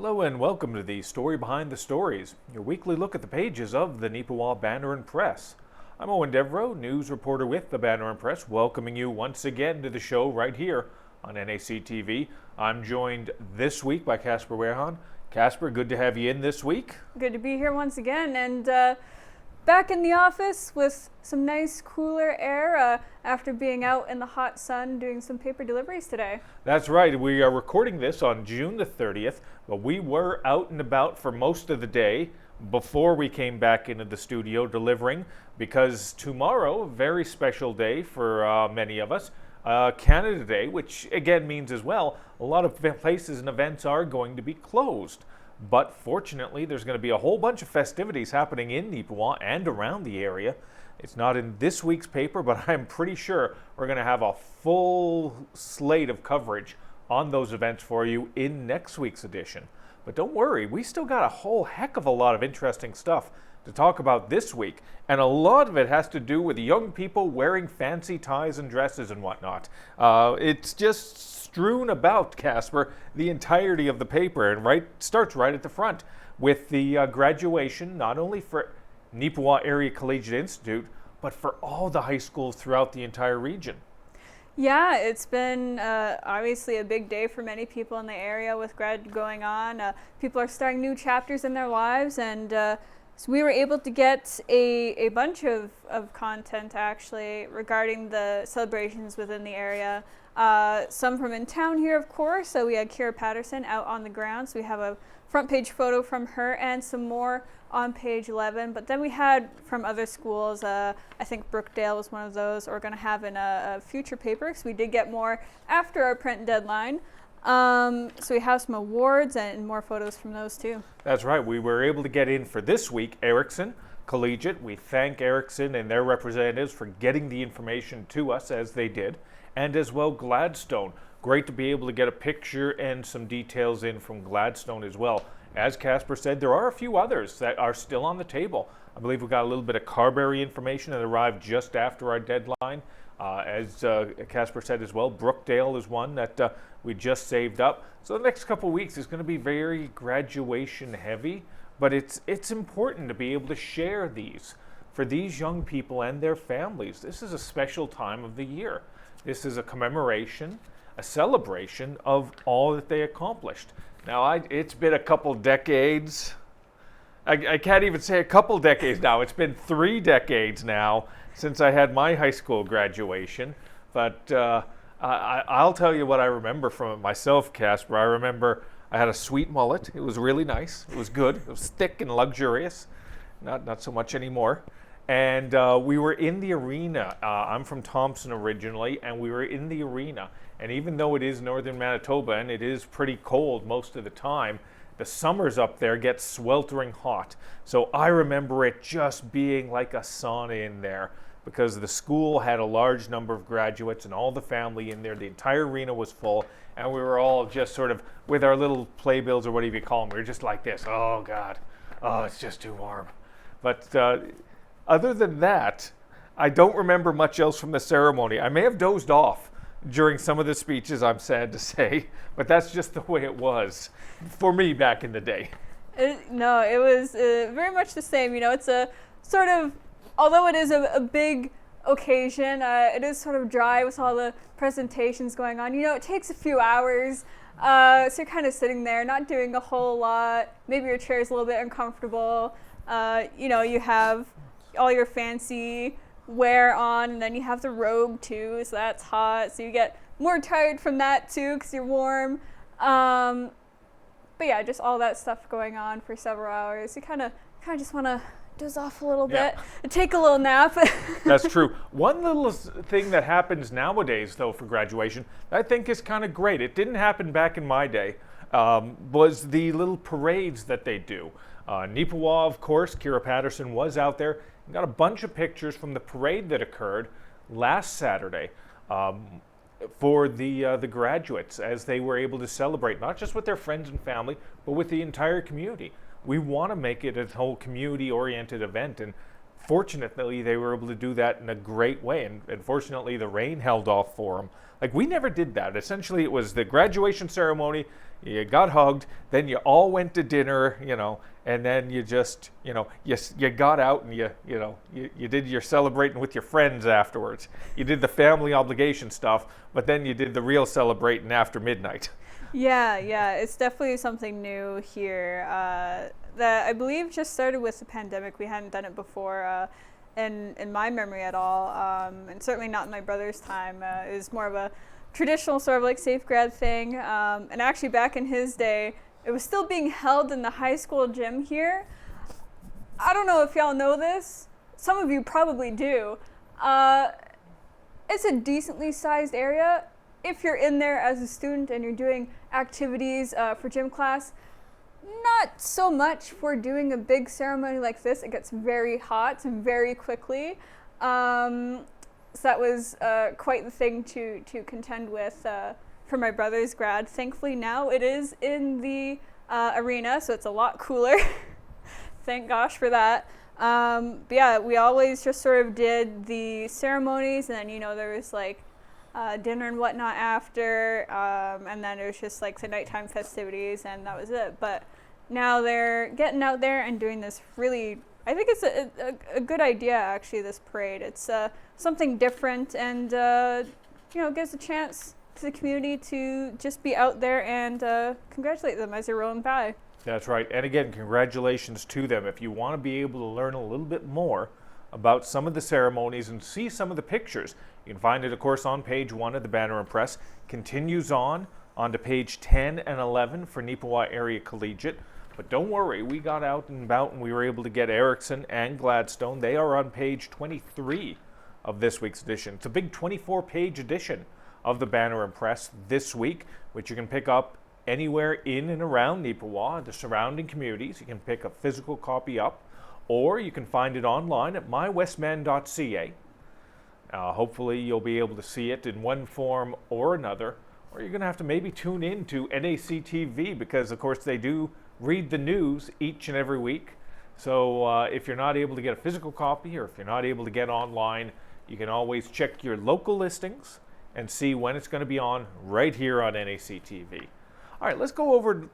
Hello and welcome to the Story Behind the Stories, your weekly look at the pages of the Neepawa Banner Press. I'm Eoin Devereux, news reporter with the Banner Press, welcoming you once again to the show right here on NAC TV. I'm joined this week by Casper Wehrhahn. Casper, good to have you in this week. Good to be here once again, and back in the office with some nice cooler air after being out in the hot sun doing some paper deliveries today. That's right. We are recording this on June the 30th, but we were out and about for most of the day before we came back into the studio delivering, because tomorrow, a very special day for many of us, Canada Day, which again means as well, a lot of places and events are going to be closed. But fortunately, there's going to be a whole bunch of festivities happening in Neepawa and around the area. It's not in this week's paper, but I'm pretty sure we're going to have a full slate of coverage on those events for you in next week's edition. But don't worry, we still got a whole heck of a lot of interesting stuff to talk about this week, and a lot of it has to do with young people wearing fancy ties and dresses and whatnot. It's just strewn about, Casper, the entirety of the paper, and starts right at the front with the graduation, not only for Neepawa Area Collegiate Institute, but for all the high schools throughout the entire region. Yeah, it's been obviously a big day for many people in the area with grad going on. People are starting new chapters in their lives, and so we were able to get a bunch of content actually regarding the celebrations within the area. Some from in town here, of course. So we had Kira Patterson out on the ground. So we have a front page photo from her and some more on page 11. But then we had from other schools, I think Brookdale was one of those, we're going to have in a future paper, because we did get more after our print deadline. So we have some awards and more photos from those too. That's right. We were able to get in for this week Erickson Collegiate. We thank Erickson and their representatives for getting the information to us as they did, and as well Gladstone. Great to be able to get a picture and some details in from Gladstone as well. As Casper said, there are a few others that are still on the table. I believe we got a little bit of Carberry information that arrived just after our deadline. As Casper said as well, Brookdale is one that we just saved up. So the next couple of weeks is going to be very graduation heavy, but it's important to be able to share these for these young people and their families. This is a special time of the year. This is a commemoration, a celebration of all that they accomplished. Now, it's been a couple decades. I can't even say a couple decades now. It's been 3 decades now since I had my high school graduation. But I'll tell you what I remember from it myself, Casper. I remember I had a sweet mullet. It was really nice. It was good. It was thick and luxurious. Not so much anymore. And we were in the arena. I'm from Thompson originally, and we were in the arena. And even though it is northern Manitoba and it is pretty cold most of the time, the summers up there get sweltering hot. So I remember it just being like a sauna in there, because the school had a large number of graduates and all the family in there. The entire arena was full, and we were all just sort of with our little playbills, or whatever you call them. We were just like this. Oh, God. Oh, it's just too warm. But other than that, I don't remember much else from the ceremony. I may have dozed off during some of the speeches, I'm sad to say, but that's just the way it was for me back in the day. No, it was very much the same. You know, it's a sort of, although it is a big occasion, it is sort of dry with all the presentations going on. You know, it takes a few hours, so you're kind of sitting there, not doing a whole lot. Maybe your chair's a little bit uncomfortable. You know, you have all your fancy wear on, and then you have the robe too, so that's hot, so you get more tired from that too because you're warm. But yeah, just all that stuff going on for several hours. You kind of just want to doze off a little bit, take a little nap. That's true. One little thing that happens nowadays, though, for graduation, I think is kind of great. It didn't happen back in my day, was the little parades that they do. Neepawa, of course, Kira Patterson was out there and got a bunch of pictures from the parade that occurred last Saturday for the graduates, as they were able to celebrate not just with their friends and family, but with the entire community. We want to make it a whole community-oriented event, and fortunately they were able to do that in a great way, and fortunately the rain held off for them. Like, we never did that. Essentially, it was the graduation ceremony, you got hugged, then you all went to dinner, and then you just, you got out and you did your celebrating with your friends afterwards. You did the family obligation stuff, but then you did the real celebrating after midnight. Yeah, it's definitely something new here. That I believe just started with the pandemic. We hadn't done it before in my memory at all, and certainly not in my brother's time. It was more of a traditional sort of like safe grad thing. And actually back in his day, it was still being held in the high school gym here. I don't know if y'all know this. Some of you probably do. It's a decently sized area. If you're in there as a student and you're doing activities for gym class, not so much for doing a big ceremony like this. It gets very hot very quickly. So that was quite the thing to contend with for my brother's grad. Thankfully now it is in the arena, so it's a lot cooler. Thank gosh for that. But yeah, we always just sort of did the ceremonies, and then there was like dinner and whatnot after, and then it was just like the nighttime festivities, and that was it. But now they're getting out there and doing this really, I think it's a good idea actually, this parade. It's something different, and gives a chance to the community to just be out there and congratulate them as they're rolling by. That's right. And again, congratulations to them. If you want to be able to learn a little bit more about some of the ceremonies and see some of the pictures, you can find it, of course, on page 1 of the Banner Press. Continues onto page 10 and 11 for Neepawa Area Collegiate. But don't worry, we got out and about and we were able to get Erickson and Gladstone. They are on page 23 of this week's edition. It's a big 24-page edition of the Banner Press this week, which you can pick up anywhere in and around Neepawa, the surrounding communities. You can pick a physical copy up, or you can find it online at mywestman.ca. Hopefully you'll be able to see it in one form or another, or you're going to have to maybe tune in to NAC TV, because of course they do read the news each and every week. So if you're not able to get a physical copy, or if you're not able to get online, you can always check your local listings and see when it's going to be on right here on NAC TV. All right, let's go over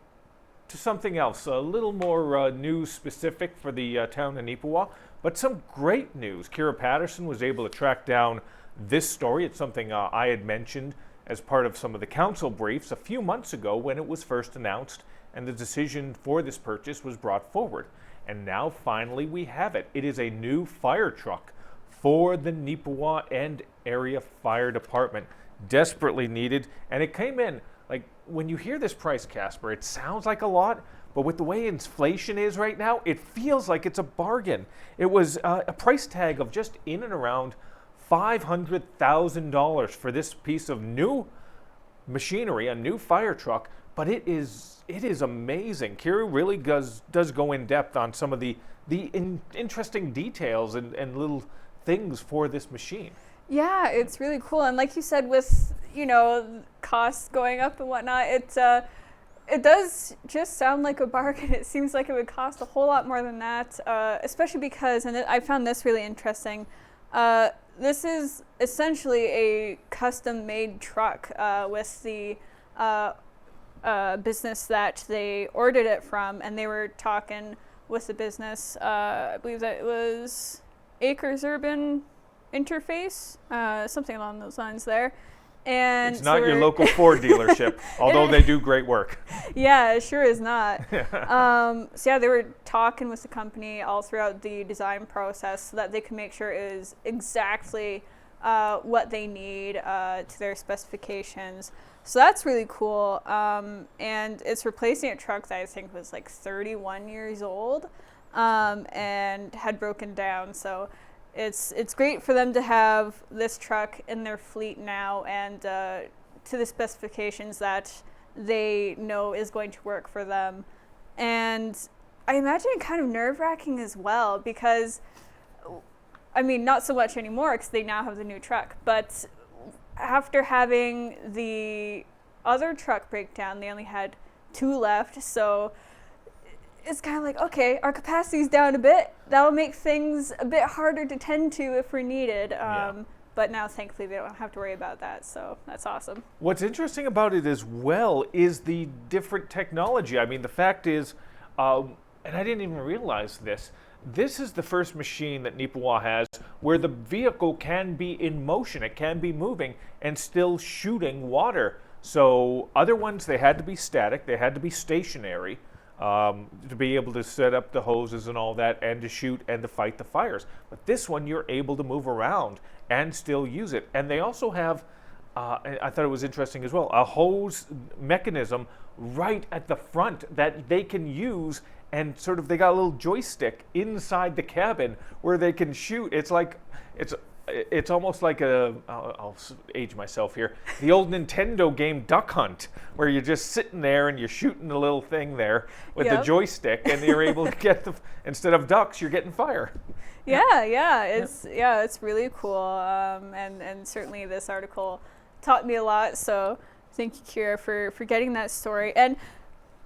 to something else, a little more news specific for the town of Neepawa, but some great news. Kira Patterson was able to track down this story. It's something I had mentioned as part of some of the council briefs a few months ago when it was first announced and the decision for this purchase was brought forward. And now finally we have it. It is a new fire truck for the Neepawa and Area Fire Department. Desperately needed, and it came in, like, when you hear this price, Casper, it sounds like a lot, but with the way inflation is right now, it feels like it's a bargain. It was a price tag of just in and around $500,000 for this piece of new machinery, a new fire truck, but it is amazing. Kira really does go in depth on some of the interesting details and little things for this machine. Yeah, it's really cool. And like you said, with, costs going up and whatnot, it does just sound like a bargain. It seems like it would cost a whole lot more than that, especially because, and I found this really interesting, this is essentially a custom-made truck with the business that they ordered it from, and they were talking with the business, I believe that it was Acres Urban Interface, something along those lines there. And it's not your local Ford dealership, although they do great work. Yeah, it sure is not. So yeah, they were talking with the company all throughout the design process so that they can make sure it is exactly what they need to their specifications. So that's really cool. And it's replacing a truck that I think was like 31 years old and had broken down. So it's great for them to have this truck in their fleet now and to the specifications that they know is going to work for them. And I imagine it kind of nerve-wracking as well because, I mean, not so much anymore because they now have the new truck, but after having the other truck break down, they only had 2 left, so it's kind of like, okay, our capacity's down a bit. That'll make things a bit harder to tend to if we're needed. But now, thankfully, they don't have to worry about that. So that's awesome. What's interesting about it as well is the different technology. I mean, the fact is, and I didn't even realize this, this is the first machine that Neepawa has where the vehicle can be in motion, it can be moving and still shooting water. So other ones, they had to be static, they had to be stationary to be able to set up the hoses and all that and to shoot and to fight the fires. But this one, you're able to move around and still use it. And they also have, I thought it was interesting as well, a hose mechanism right at the front that they can use, and sort of they got a little joystick inside the cabin where they can shoot. It's like, it's almost like I'll age myself here, the old Nintendo game Duck Hunt, where you're just sitting there and you're shooting the little thing there with the joystick, and you're able to get instead of ducks, you're getting fire. It's really cool, and certainly this article taught me a lot, so thank you, Kira, for getting that story. And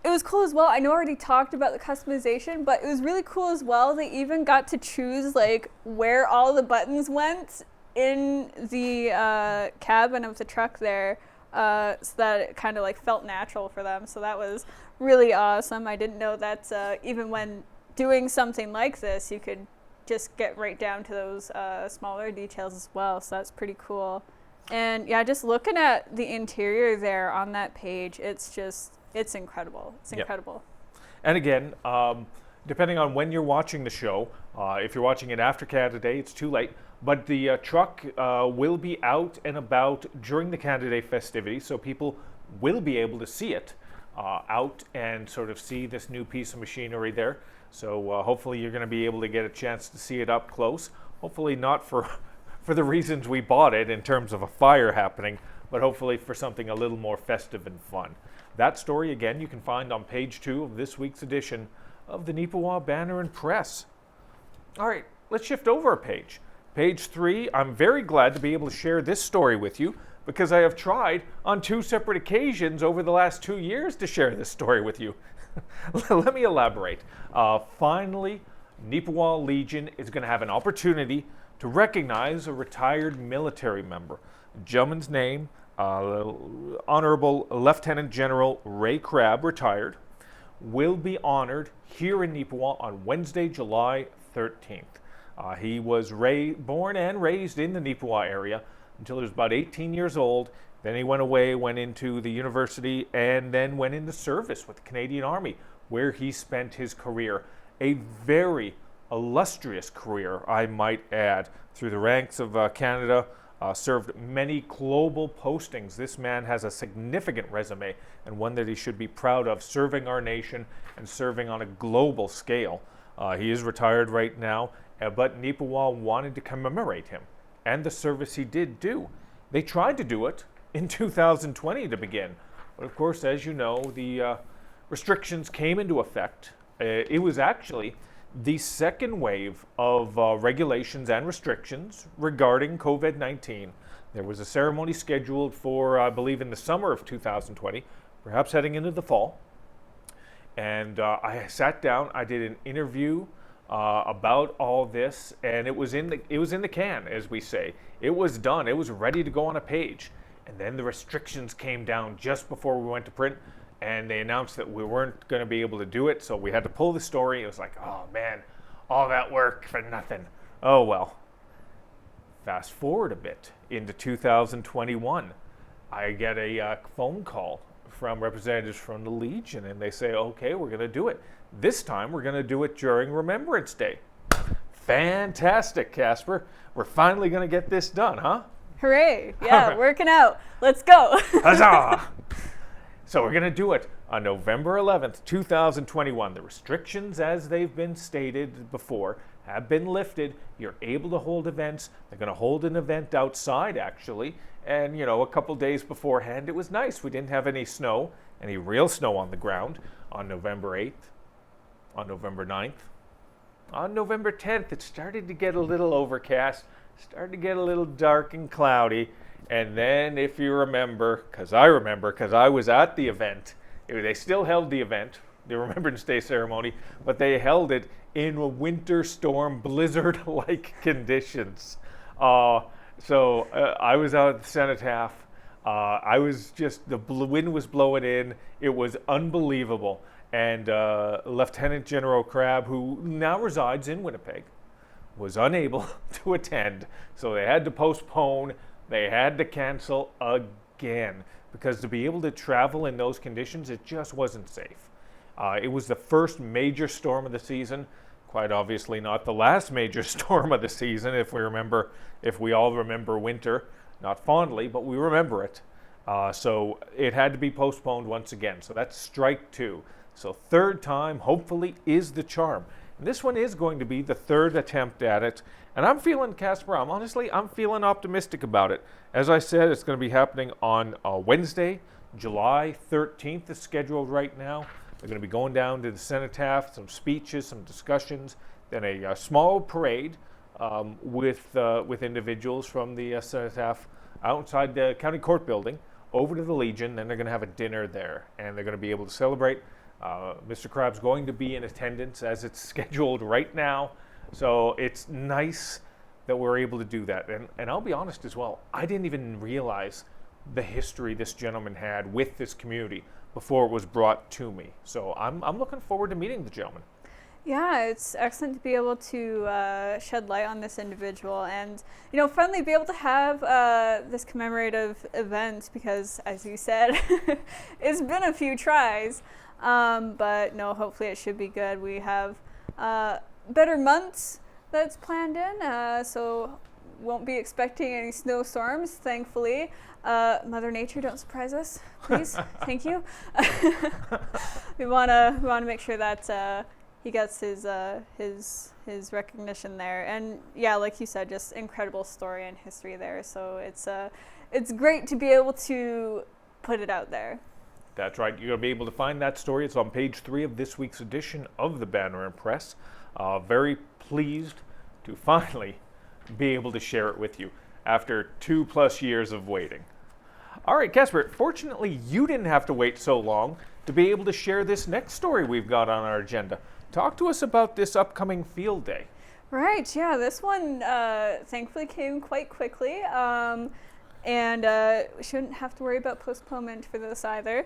it was cool as well. I know I already talked about the customization, but it was really cool as well. They even got to choose like where all the buttons went in the cabin of the truck there, so that it kind of like felt natural for them. So that was really awesome. I didn't know that even when doing something like this, you could just get right down to those smaller details as well. So that's pretty cool. And yeah, just looking at the interior there on that page, it's incredible. It's incredible. And again, depending on when you're watching the show, if you're watching it after Canada Day, it's too late. But the truck will be out and about during the Canada Day festivities, so people will be able to see it out and sort of see this new piece of machinery there. So hopefully you're going to be able to get a chance to see it up close. Hopefully not for the reasons we bought it in terms of a fire happening, but hopefully for something a little more festive and fun. That story, again, you can find on page 2 of this week's edition of the Neepawa Banner Press. All right, let's shift over a page. Page 3, I'm very glad to be able to share this story with you because I have tried on 2 separate occasions over the last 2 years to share this story with you. Let me elaborate. Finally, Neepawa Legion is going to have an opportunity to recognize a retired military member. The gentleman's name, Honorable Lieutenant General Ray Crabb, retired, will be honored here in Neepawa on Wednesday, July 13th. He was born and raised in the Neepawa area until he was about 18 years old. Then he went away, went into the university, and then went into service with the Canadian Army, where he spent his career. A very illustrious career, I might add, through the ranks of Canada. Served many global postings. This man has a significant resume and one that he should be proud of, serving our nation and serving on a global scale. He is retired right now, but Neepawa wanted to commemorate him and the service he did do. They tried to do it in 2020 to begin, but of course, as you know, the restrictions came into effect. It was actually the second wave of regulations and restrictions regarding COVID-19. There was a ceremony scheduled for, I believe, in the summer of 2020, perhaps heading into the fall. And I sat down, I did an interview about all this, and it was in the can, as we say. It was done. It was ready to go on a page. And then the restrictions came down just before we went to print, and they announced that we weren't going to be able to do it, so we had to pull the story. It was like, oh man, all that work for nothing. Oh well. Fast forward a bit into 2021. I get a phone call from representatives from the Legion, and they say, okay, we're going to do it. This time we're going to do it during Remembrance Day. Fantastic, Casper. We're finally going to get this done, huh? Hooray. Yeah, working out. Let's go. Huzzah! So we're going to do it on November 11th, 2021. The restrictions, as they've been stated before, have been lifted. You're able to hold events. They're going to hold an event outside, actually. And, you know, a couple days beforehand, it was nice. We didn't have any snow, any real snow on the ground on November 8th, on November 9th. On November 10th, it started to get a little overcast, started to get a little dark and cloudy. And then, if you remember, because I was at the event, they still held the event, the Remembrance Day ceremony, but they held it in winter storm, blizzard-like conditions. So I was out at the cenotaph. I was just, wind was blowing in. It was unbelievable. And Lieutenant General Crabb, who now resides in Winnipeg, was unable to attend. So they had to postpone. They had to cancel again because to be able to travel in those conditions, it just wasn't safe. It was the first major storm of the season. Quite obviously not the last major storm of the season, if we all remember winter, not fondly, but we remember it. So it had to be postponed once again. So that's strike two. So third time, hopefully, is the charm. And this one is going to be the third attempt at it. And I'm feeling, Casper, I'm feeling optimistic about it. As I said, it's going to be happening on Wednesday, July 13th is scheduled right now. They're going to be going down to the cenotaph, some speeches, some discussions, then a small parade with individuals from the cenotaph outside the county court building over to the Legion. Then they're going to have a dinner there, and they're going to be able to celebrate. Mr. Crabb's going to be in attendance as it's scheduled right now, so it's nice that we're able to do that. And I'll be honest as well, I didn't even realize the history this gentleman had with this community before it was brought to me. So I'm looking forward to meeting the gentleman. Yeah, it's excellent to be able to shed light on this individual and, finally be able to have this commemorative event because, as you said, it's been a few tries. But no, hopefully it should be good. We have better months that's planned in, so won't be expecting any snowstorms, thankfully. Mother Nature, don't surprise us, please. Thank you. we wanna make sure that he gets his recognition there. And yeah, like you said, just incredible story and history there. So it's great to be able to put it out there. That's right. You're going to be able to find that story. It's on page 3 of this week's edition of the Banner Press. Very pleased to finally be able to share it with you after 2+ years of waiting. All right, Casper, fortunately you didn't have to wait so long to be able to share this next story we've got on our agenda. Talk to us about this upcoming field day. Right, yeah, this one thankfully came quite quickly. And we shouldn't have to worry about postponement for this either,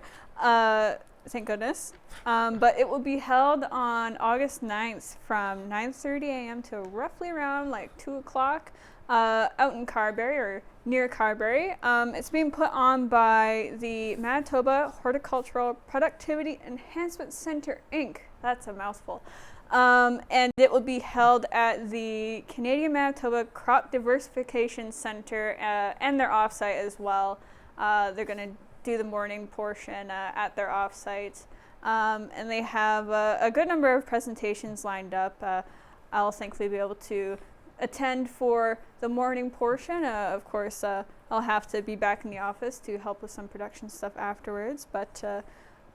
thank goodness. But it will be held on August 9th from 9:30 a.m. to roughly around 2 o'clock out in Carberry or near Carberry. It's being put on by the Manitoba Horticultural Productivity Enhancement Centre, Inc. That's a mouthful. And it will be held at the Canadian Manitoba Crop Diversification Centre and their offsite as well. They're going to do the morning portion at their offsite. And they have a good number of presentations lined up. I'll thankfully be able to attend for the morning portion. Of course, I'll have to be back in the office to help with some production stuff afterwards. But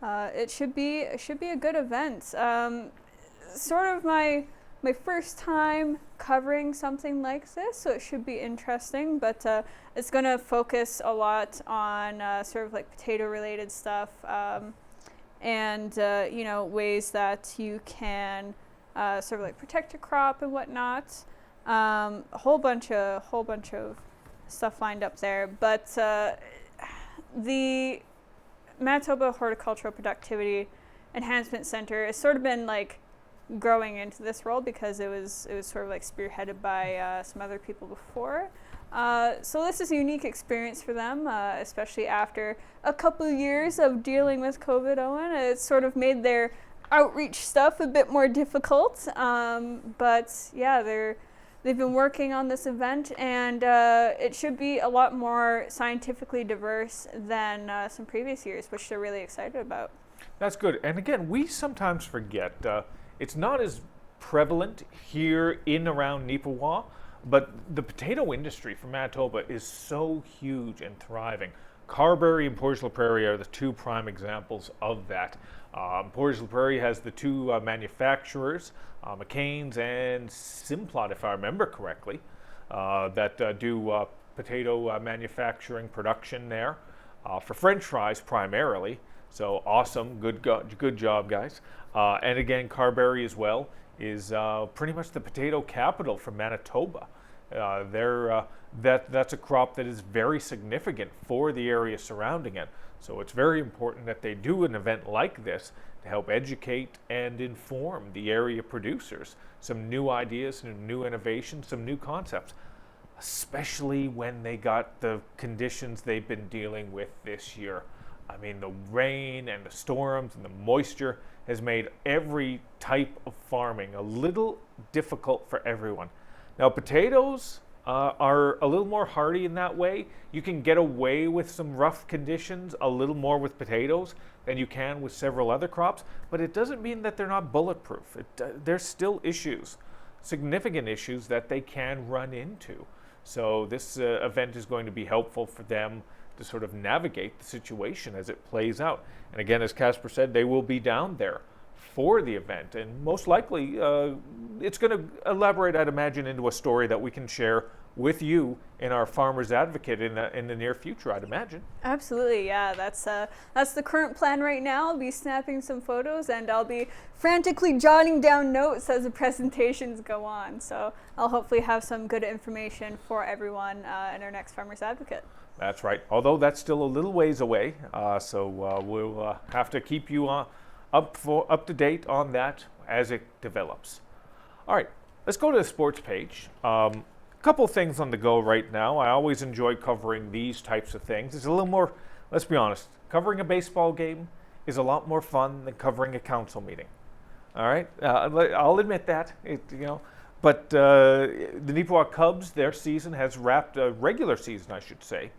it should be a good event. Sort of my first time covering something like this, so it should be interesting, but it's going to focus a lot on sort of potato related stuff and ways that you can sort of protect your crop and whatnot. A whole bunch of stuff lined up there, but the Manitoba Horticultural Productivity Enhancement Centre has sort of been growing into this role because it was sort of spearheaded by some other people before. So this is a unique experience for them, especially after a couple of years of dealing with COVID, Eoin. It's sort of made their outreach stuff a bit more difficult. But yeah, they've been working on this event, and it should be a lot more scientifically diverse than some previous years, which they're really excited about. That's good. And again, we sometimes forget it's not as prevalent here in around Neepawa, but the potato industry for Manitoba is so huge and thriving. Carberry and Portage la Prairie are the two prime examples of that. Portage la Prairie has the two manufacturers, McCain's and Simplot, if I remember correctly, that do potato manufacturing production there for French fries primarily. So awesome, good job, guys. And again, Carberry as well is pretty much the potato capital for Manitoba. That's a crop that is very significant for the area surrounding it. So it's very important that they do an event like this to help educate and inform the area producers. Some new ideas, some new innovations, some new concepts, especially when they got the conditions they've been dealing with this year. I mean, the rain and the storms and the moisture has made every type of farming a little difficult for everyone. Now, potatoes are a little more hardy in that way. You can get away with some rough conditions a little more with potatoes than you can with several other crops, but it doesn't mean that they're not bulletproof. There's still issues, significant issues that they can run into. So this event is going to be helpful for them to sort of navigate the situation as it plays out. And again, as Casper said, they will be down there for the event, and most likely it's going to elaborate, I'd imagine, into a story that we can share with you in our Farmers Advocate in the near future, I'd imagine. Absolutely, yeah. That's the current plan right now. I'll be snapping some photos and I'll be frantically jotting down notes as the presentations go on. So I'll hopefully have some good information for everyone in our next Farmers Advocate. That's right. Although that's still a little ways away, so we'll have to keep you up to date on that as it develops. All right, let's go to the sports page. Couple things on the go right now. I always enjoy covering these types of things. It's a little more, let's be honest, covering a baseball game is a lot more fun than covering a council meeting. All right, I'll admit that. But the Neepawa Cubs, their season has wrapped, regular season I should say,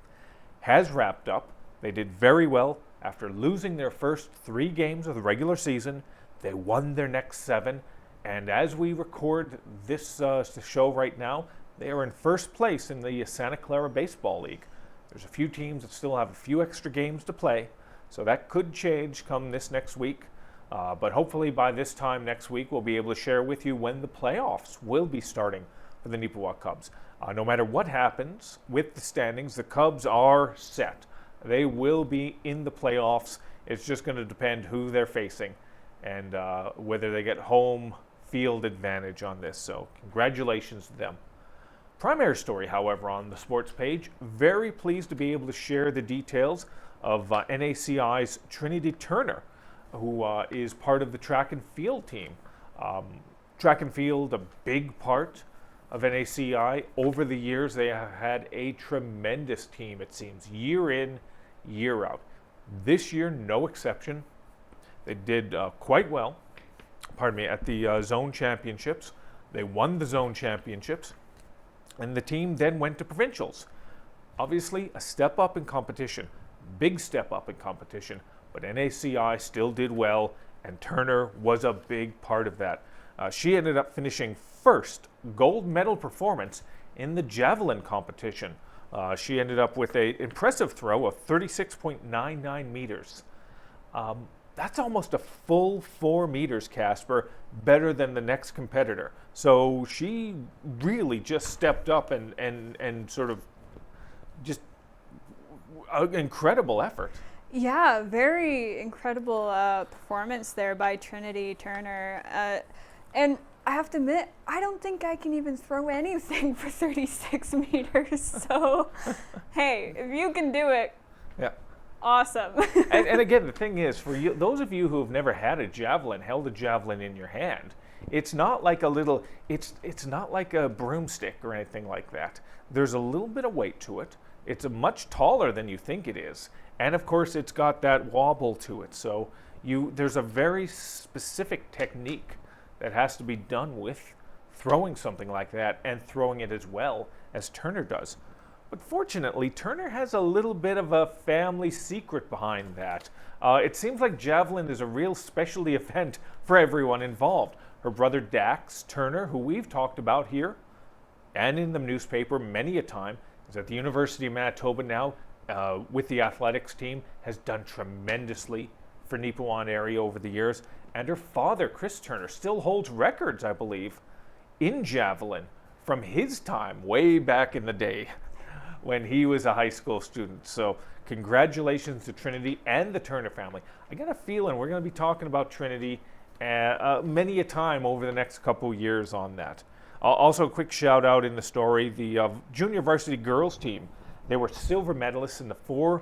has wrapped up. They did very well after losing their first 3 games of the regular season. They won their next 7, and as we record this show right now, they are in first place in the Santa Clara Baseball League. There's a few teams that still have a few extra games to play, so that could change come this next week. But hopefully by this time next week, we'll be able to share with you when the playoffs will be starting for the Neepawa Cubs. No matter what happens with the standings, the Cubs are set. They will be in the playoffs. It's just going to depend who they're facing and whether they get home field advantage on this. So congratulations to them. Primary story, however, on the sports page, very pleased to be able to share the details of NACI's Trinity Turner, who is part of the track and field team. Track and field, a big part of NACI. Over the years, they have had a tremendous team, it seems, year in, year out. This year, no exception. They did quite well, at the zone championships. They won the zone championships, and the team then went to provincials. Obviously, a step up in competition, big step up in competition, but NACI still did well, and Turner was a big part of that. She ended up finishing first gold medal performance in the javelin competition. She ended up with an impressive throw of 36.99 meters. That's almost a full 4 meters, Casper, better than the next competitor. So she really just stepped up and sort of just an incredible effort. Yeah, very incredible performance there by Trinity Turner. And I have to admit, I don't think I can even throw anything for 36 meters. So, hey, if you can do it, yeah, awesome. and again, the thing is, for you, those of you who have never had a javelin, held a javelin in your hand, it's not like it's not like a broomstick or anything like that. There's a little bit of weight to it. It's much taller than you think it is. And of course, it's got that wobble to it. So there's a very specific technique that has to be done with throwing something like that and throwing it as well as Turner does. But fortunately, Turner has a little bit of a family secret behind that. It seems like javelin is a real specialty event for everyone involved. Her brother Dax Turner, who we've talked about here and in the newspaper many a time, is at the University of Manitoba now with the athletics team, has done tremendously for Neepawa area over the years. And her father, Chris Turner, still holds records, I believe, in javelin from his time way back in the day when he was a high school student. So congratulations to Trinity and the Turner family. I got a feeling we're going to be talking about Trinity many a time over the next couple years on that. Also, a quick shout out in the story, the junior varsity girls team, they were silver medalists in the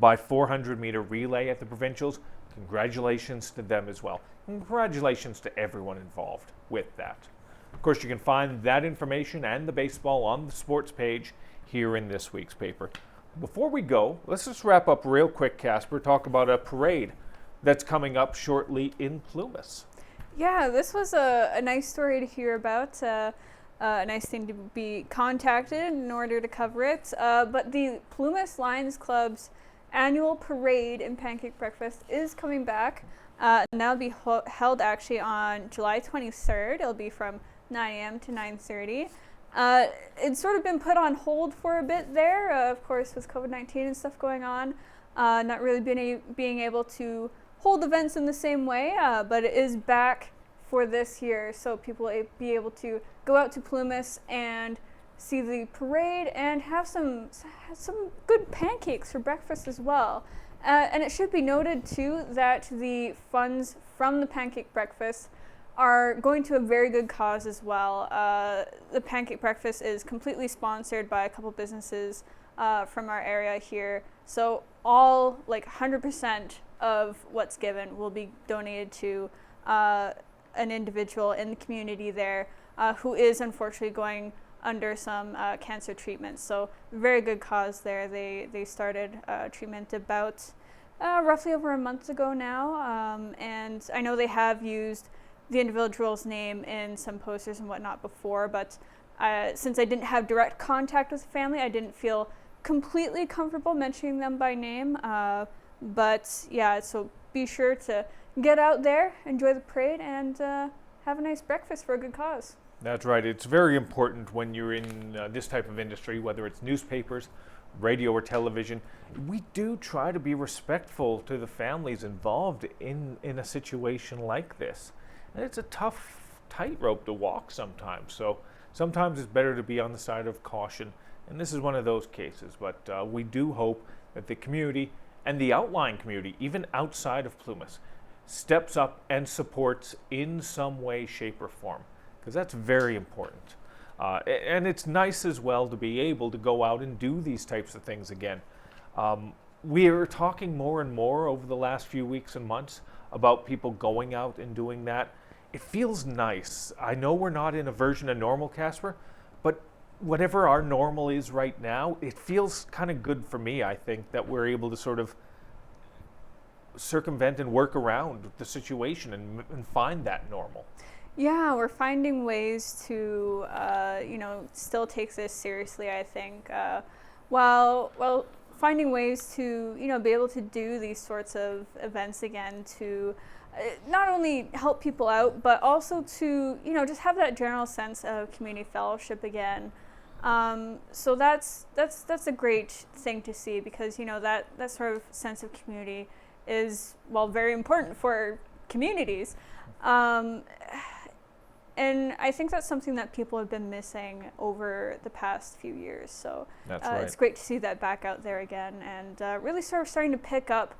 4x400 meter relay at the provincials. Congratulations to them as well. Congratulations to everyone involved with that. Of course, you can find that information and the baseball on the sports page here in this week's paper. Before we go, let's just wrap up real quick, Casper, talk about a parade that's coming up shortly in Plumas. Yeah, this was a nice story to hear about, a nice thing to be contacted in order to cover it. But the Plumas Lions Club's annual parade and pancake breakfast is coming back. And that'll be held actually on July 23rd. It'll be from 9 a.m. to 9:30. It's sort of been put on hold for a bit there, of course, with COVID-19 and stuff going on. Not really being able to hold events in the same way, but it is back for this year, so people will be able to go out to Plumas and see the parade and have some good pancakes for breakfast as well. And it should be noted too that the funds from the pancake breakfast are going to a very good cause as well. The pancake breakfast is completely sponsored by a couple businesses from our area here, so all 100% of what's given will be donated to an individual in the community there who is unfortunately going under some cancer treatment. So very good cause there. They started treatment about roughly over a month ago now, and I know they have used the individual's name in some posters and whatnot before, but since I didn't have direct contact with the family, I didn't feel completely comfortable mentioning them by name. But yeah, so be sure to get out there, enjoy the parade, and have a nice breakfast for a good cause. That's right. It's very important when you're in this type of industry, whether it's newspapers, radio, or television. We do try to be respectful to the families involved in a situation like this. And it's a tough tightrope to walk sometimes. So sometimes it's better to be on the side of caution. And this is one of those cases. But we do hope that the community and the outlying community, even outside of Plumas, steps up and supports in some way, shape, or form. Because that's very important. And it's nice as well to be able to go out and do these types of things again. We are talking more and more over the last few weeks and months about people going out and doing that. It feels nice. I know we're not in a version of normal, Casper, but whatever our normal is right now, it feels kind of good for me, I think, that we're able to sort of circumvent and work around the situation and find that normal. Yeah, we're finding ways to, still take this seriously, I think, while finding ways to, be able to do these sorts of events again to not only help people out, but also to, just have that general sense of community fellowship again. So that's a great thing to see, because, that sort of sense of community is, very important for communities. And I think that's something that people have been missing over the past few years. So that's right. It's great to see that back out there again, and really sort of starting to pick up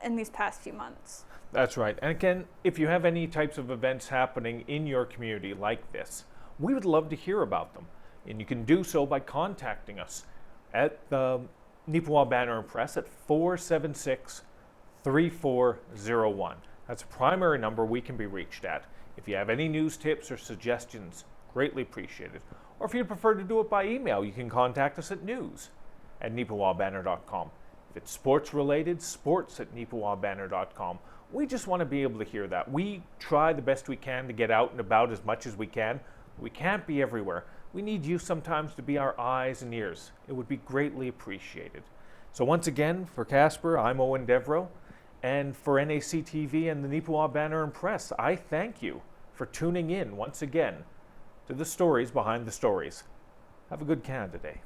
in these past few months. That's right. And again, if you have any types of events happening in your community like this, we would love to hear about them. And you can do so by contacting us at the Neepawa Banner Press at 476-3401. That's a primary number we can be reached at. If you have any news tips or suggestions, greatly appreciated. Or if you'd prefer to do it by email, you can contact us at news@neepawabanner.com. If it's sports related, sports@neepawabanner.com. We just want to be able to hear that. We try the best we can to get out and about as much as we can. We can't be everywhere. We need you sometimes to be our eyes and ears. It would be greatly appreciated. So once again, for Casper, I'm Eoin Devereux. And for NACTV and the Neepawa Banner and Press, I thank you for tuning in once again to the stories behind the stories. Have a good Canada Day.